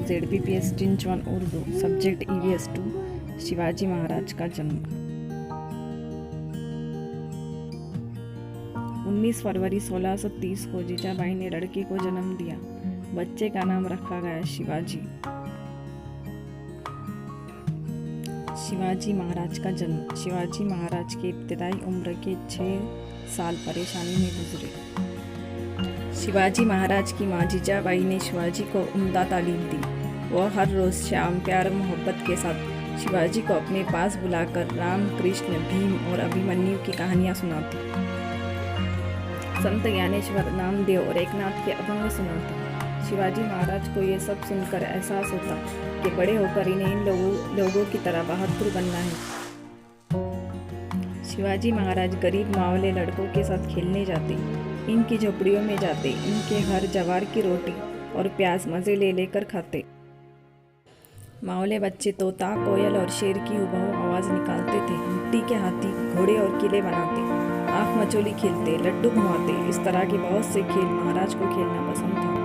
ZBPS टिंच 1 Urdu subject EVS 2 Shivaji Maharaj का जन्म 19 फरवरी 1630 को जीजाबाई ने लड़के को जन्म दिया। बच्चे का नाम रखा गया शिवाजी। शिवाजी महाराज का जन्म। शिवाजी महाराज की इब्तदाई उम्र के 6 साल परेशानी में गुजरे। शिवाजी महाराज की माँ जीजाबाई ने शिवाजी को उम्दा तालीम दी। वह हर रोज़ शाम प्यार मोहब्बत के साथ शिवाजी को अपने पास बुलाकर राम, कृष्ण, भीम और अभिमन्यु की कहानियाँ सुनाती। संत ज्ञानेश्वर, नामदेव और एकनाथ के अभंग सुनाती। शिवाजी महाराज को ये सब सुनकर एहसास होता कि बड़े होकर इन्हें इन लोगों की तरह बहादुर बनना है। शिवाजी महाराज गरीब मावले लड़कों के साथ खेलने जाते, इनकी झोपड़ियों में जाते, इनके घर जवार की रोटी और प्याज मज़े ले लेकर खाते। मावले बच्चे तोता, कोयल और शेर की हुबहू आवाज़ निकालते थे। मिट्टी के हाथी, घोड़े और किले बनाते, आँख मचोली खेलते, लड्डू घुमाते। इस तरह के बहुत से खेल महाराज को खेलना पसंद था।